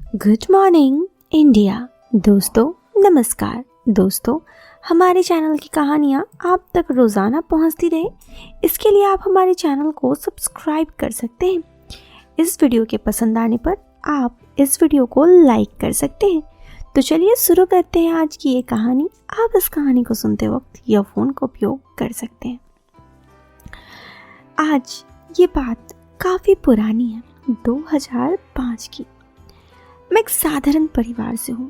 Good morning India. दोस्तों नमस्कार। दोस्तों, हमारे चैनल की कहानियाँ आप तक रोज़ाना पहुँचती रहे, इसके लिए आप हमारे चैनल को सब्सक्राइब कर सकते हैं। इस वीडियो के पसंद आने पर आप इस वीडियो को लाइक कर सकते हैं। तो चलिए शुरू करते हैं आज की ये कहानी। आप इस कहानी को सुनते वक्त ईयरफोन का उपयोग कर सकते हैं। आज ये बात काफ़ी पुरानी है, 2005 की। मैं एक साधारण परिवार से हूँ।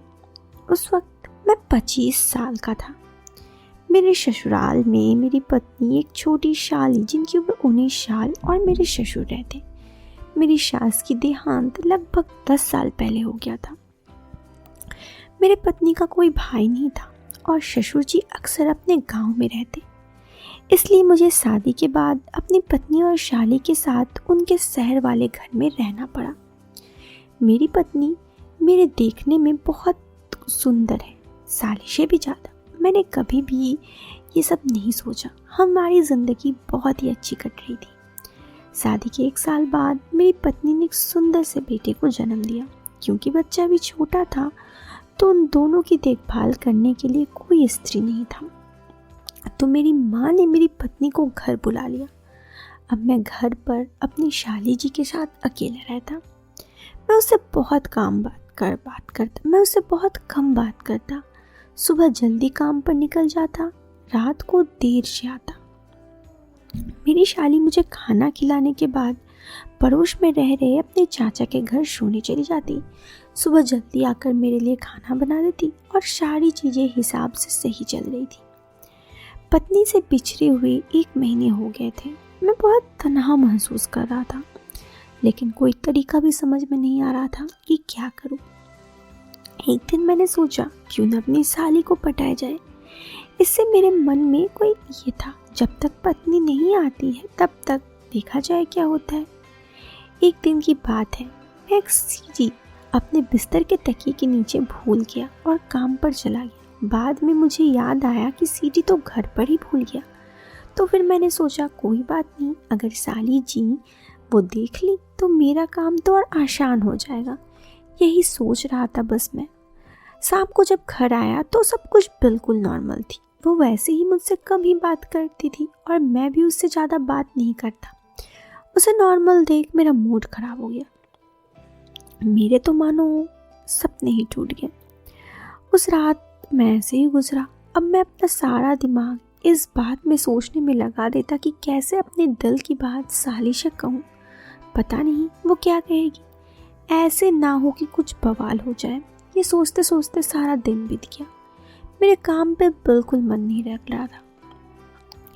उस वक्त मैं 25 साल का था। मेरे ससुराल में मेरी पत्नी, एक छोटी शाली जिनकी उम्र 19 साल, और मेरे ससुर रहते। मेरी सास की देहांत लगभग 10 साल पहले हो गया था। मेरे पत्नी का कोई भाई नहीं था और ससुर जी अक्सर अपने गांव में रहते, इसलिए मुझे शादी के बाद अपनी पत्नी और शाली के साथ उनके शहर वाले घर में रहना पड़ा। मेरी पत्नी मेरे देखने में बहुत सुंदर है, शाली से भी ज़्यादा। मैंने कभी भी ये सब नहीं सोचा। हमारी ज़िंदगी बहुत ही अच्छी कट रही थी। शादी के 1 साल बाद मेरी पत्नी ने एक सुंदर से बेटे को जन्म दिया। क्योंकि बच्चा भी छोटा था तो उन दोनों की देखभाल करने के लिए कोई स्त्री नहीं था, तो मेरी माँ ने मेरी पत्नी को घर बुला लिया। अब मैं घर पर अपनी शाली जी के साथ अकेला रहता। मैं उससे बहुत कम बात करता। सुबह जल्दी काम पर निकल जाता, रात को देर से आता। मेरी शाली मुझे खाना खिलाने के बाद पड़ोस में रह रहे अपने चाचा के घर सोने चली जाती। सुबह जल्दी आकर मेरे लिए खाना बना देती और सारी चीज़ें हिसाब से सही चल रही थी। पत्नी से बिछड़े हुए 1 महीने हो गए थे। मैं बहुत तन्हा महसूस कर रहा था, लेकिन कोई तरीका भी समझ में नहीं आ रहा था कि क्या करूं। एक दिन मैंने सोचा क्यों न अपनी साली को पटाया जाए। इससे मेरे मन में कोई ये था, जब तक पत्नी नहीं आती है तब तक देखा जाए क्या होता है। एक दिन की बात है, मैं एक सीढ़ी अपने बिस्तर के तकिए के नीचे भूल गया और काम पर चला गया। बाद में मुझे याद आया कि सीढ़ी तो घर पर ही भूल गया। तो फिर मैंने सोचा कोई बात नहीं, अगर साली जी वो देख ली तो मेरा काम तो और आसान हो जाएगा। यही सोच रहा था बस मैं। शाम को जब घर आया तो सब कुछ बिल्कुल नॉर्मल थी। वो वैसे ही मुझसे कम ही बात करती थी और मैं भी उससे ज़्यादा बात नहीं करता। उसे नॉर्मल देख मेरा मूड खराब हो गया। मेरे तो मानो सपने ही टूट गए। उस रात मैं ऐसे ही गुजरा। अब मैं अपना सारा दिमाग इस बात में सोचने में लगा देता कि कैसे अपने दिल की बात साली से कहूँ। पता नहीं वो क्या कहेगी, ऐसे ना हो कि कुछ बवाल हो जाए। ये सोचते सोचते सारा दिन बीत गया। मेरे काम पे बिल्कुल मन नहीं लग रहा था,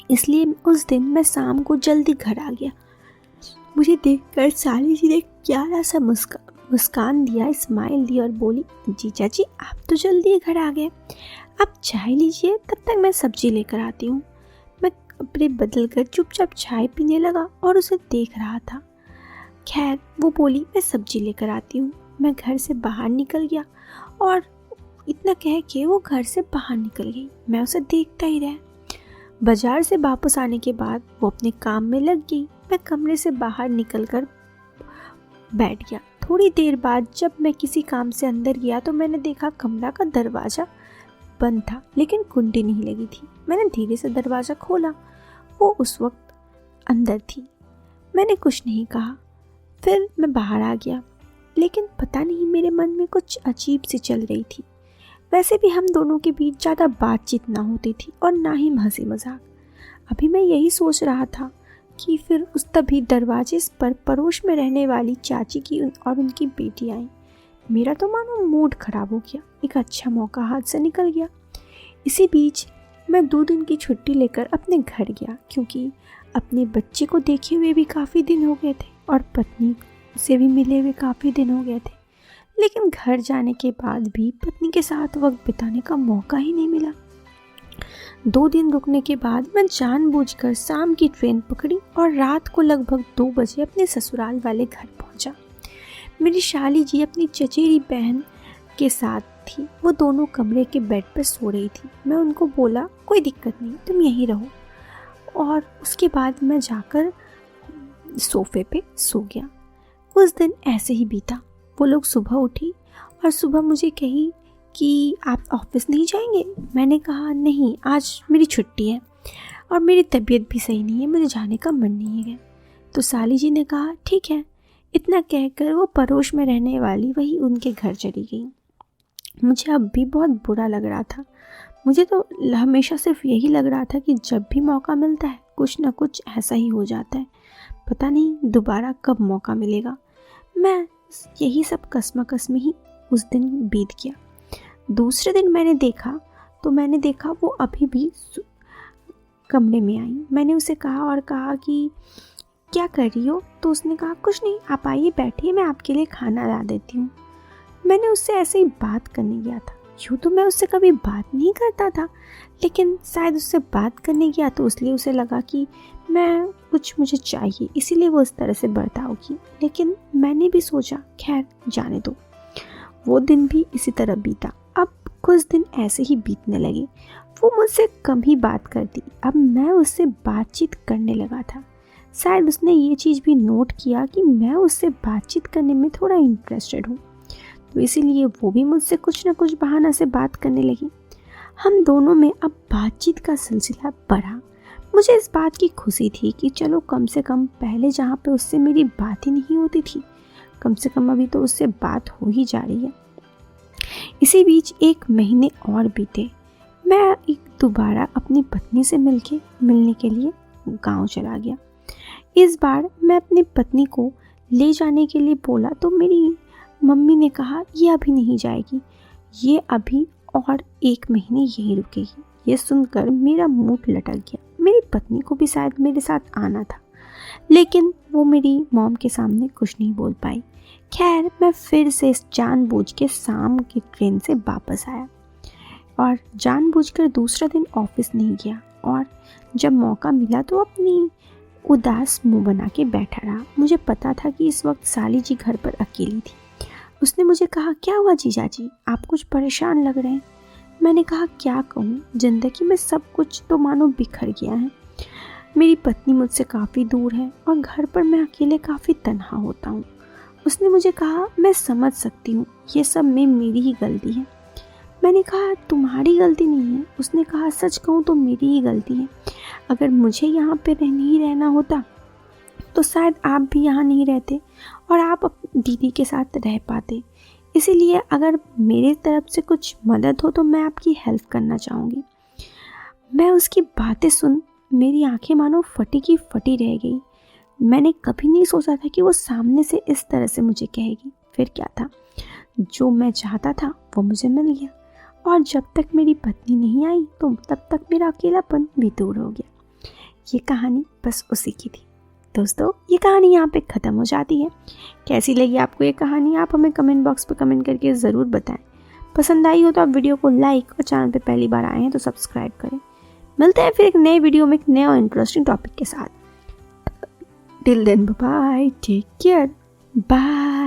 इसलिए उस दिन मैं शाम को जल्दी घर आ गया। मुझे देखकर साली जी ने प्यारा सा मुस्कान दिया, स्माइल दी और बोली, जीजा जी आप तो जल्दी घर आ गए, आप चाय लीजिए, तब तक मैं सब्जी लेकर आती हूँ। मैं कपड़े बदल कर चुपचाप चाय पीने लगा और उसे देख रहा था। खैर वो बोली, मैं सब्जी लेकर आती हूँ। मैं घर से बाहर निकल गया और इतना कह के वो घर से बाहर निकल गई। मैं उसे देखता ही रहा। बाजार से वापस आने के बाद वो अपने काम में लग गई। मैं कमरे से बाहर निकल कर बैठ गया। थोड़ी देर बाद जब मैं किसी काम से अंदर गया तो मैंने देखा कमरा का दरवाज़ा बंद था, लेकिन कुंडी नहीं लगी थी। मैंने धीरे से दरवाज़ा खोला। वो उस वक्त अंदर थी। मैंने कुछ नहीं कहा। फिर मैं बाहर आ गया, लेकिन पता नहीं मेरे मन में कुछ अजीब सी चल रही थी। वैसे भी हम दोनों के बीच ज़्यादा बातचीत ना होती थी और ना ही हंसी मजाक। अभी मैं यही सोच रहा था कि फिर उस तभी दरवाजे पर पड़ोस में रहने वाली चाची की और उनकी बेटी आई। मेरा तो मानो मूड खराब हो गया। एक अच्छा मौका हाथ से निकल गया। इसी बीच मैं 2 दिन की छुट्टी लेकर अपने घर गया, क्योंकि अपने बच्चे को देखे हुए भी काफ़ी दिन हो गए थे और पत्नी से भी मिले हुए काफ़ी दिन हो गए थे। लेकिन घर जाने के बाद भी पत्नी के साथ वक्त बिताने का मौका ही नहीं मिला। 2 दिन रुकने के बाद मैं जानबूझकर शाम की ट्रेन पकड़ी और रात को लगभग 2 बजे अपने ससुराल वाले घर पहुंचा। मेरी शाली जी अपनी चचेरी बहन के साथ थी। वो दोनों कमरे के बेड पर सो रही थी। मैं उनको बोला, कोई दिक्कत नहीं, तुम यहीं रहो। और उसके बाद मैं जाकर सोफे पे सो गया। उस दिन ऐसे ही बीता। वो लोग सुबह उठी और सुबह मुझे कही कि आप ऑफिस नहीं जाएंगे। मैंने कहा नहीं, आज मेरी छुट्टी है और मेरी तबीयत भी सही नहीं है, मुझे जाने का मन नहीं है। तो साली जी ने कहा ठीक है। इतना कहकर वो पड़ोस में रहने वाली वही उनके घर चली गई। मुझे अब भी बहुत बुरा लग रहा था। मुझे तो हमेशा सिर्फ यही लग रहा था कि जब भी मौका मिलता है कुछ ना कुछ ऐसा ही हो जाता है, पता नहीं दोबारा कब मौका मिलेगा। मैं यही सब कसमकस में ही उस दिन बीत गया। दूसरे दिन मैंने देखा वो अभी भी कमरे में आई। मैंने उसे कहा कि क्या कर रही हो? तो उसने कहा कुछ नहीं, आप आइए बैठिए, मैं आपके लिए खाना ला देती हूँ। मैंने उससे ऐसे ही बात करने गया था। यूँ तो मैं उससे कभी बात नहीं करता था, लेकिन शायद उससे बात करने गया तो इसलिए उसे लगा कि मुझे चाहिए, इसीलिए वो इस तरह से बर्ताव की। लेकिन मैंने भी सोचा खैर जाने दो। वो दिन भी इसी तरह बीता। अब कुछ दिन ऐसे ही बीतने लगे। वो मुझसे कम ही बात करती, अब मैं उससे बातचीत करने लगा था। शायद उसने ये चीज़ भी नोट किया कि मैं उससे बातचीत करने में थोड़ा इंटरेस्टेड हूँ, तो इसीलिए वो भी मुझसे कुछ न कुछ बहाना से बात करने लगी। हम दोनों में अब बातचीत का सिलसिला बढ़ा। मुझे इस बात की खुशी थी कि चलो कम से कम पहले जहाँ पे उससे मेरी बात ही नहीं होती थी, कम से कम अभी तो उससे बात हो ही जा रही है। इसी बीच 1 महीने और बीते। मैं दोबारा अपनी पत्नी से मिलने के लिए गांव चला गया। इस बार मैं अपनी पत्नी को ले जाने के लिए बोला तो मेरी मम्मी ने कहा ये अभी नहीं जाएगी, ये अभी और 1 महीने यहीं रुकेगी। ये सुनकर मेरा मूड लटक गया। मेरी पत्नी को भी शायद मेरे साथ आना था, लेकिन वो मेरी मॉम के सामने कुछ नहीं बोल पाई। खैर मैं फिर से जानबूझ के शाम की ट्रेन से वापस आया और जानबूझकर दूसरा दिन ऑफिस नहीं गया, और जब मौका मिला तो अपनी उदास मुंह बना के बैठा रहा। मुझे पता था कि इस वक्त साली जी घर पर अकेली थी। उसने मुझे कहा क्या हुआ जीजा जी, आप कुछ परेशान लग रहे हैं। मैंने कहा क्या कहूँ, जिंदगी में सब कुछ तो मानो बिखर गया है। मेरी पत्नी मुझसे काफ़ी दूर है और घर पर मैं अकेले काफ़ी तन्हा होता हूँ। उसने मुझे कहा मैं समझ सकती हूँ, ये सब में मेरी ही गलती है। मैंने कहा तुम्हारी गलती नहीं है। उसने कहा सच कहूँ तो मेरी ही गलती है। अगर मुझे यहाँ पे नहीं रहना होता तो शायद आप भी यहाँ नहीं रहते और आप दीदी के साथ रह पाते। इसीलिए अगर मेरी तरफ से कुछ मदद हो तो मैं आपकी हेल्प करना चाहूँगी। मैं उसकी बातें सुन मेरी आंखें मानो फटी की फटी रह गई। मैंने कभी नहीं सोचा था कि वो सामने से इस तरह से मुझे कहेगी। फिर क्या था, जो मैं चाहता था वो मुझे मिल गया, और जब तक मेरी पत्नी नहीं आई तो तब तक मेरा अकेलापन भी दूर हो गया। ये कहानी बस उसी की थी। दोस्तों ये कहानी यहाँ पे ख़त्म हो जाती है। कैसी लगी आपको ये कहानी, आप हमें कमेंट बॉक्स पे कमेंट करके ज़रूर बताएं। पसंद आई हो तो आप वीडियो को लाइक और चैनल पे पहली बार आए हैं तो सब्सक्राइब करें। मिलते हैं फिर एक नए वीडियो में एक नए और इंटरेस्टिंग टॉपिक के साथ। Till then bye, take care, bye.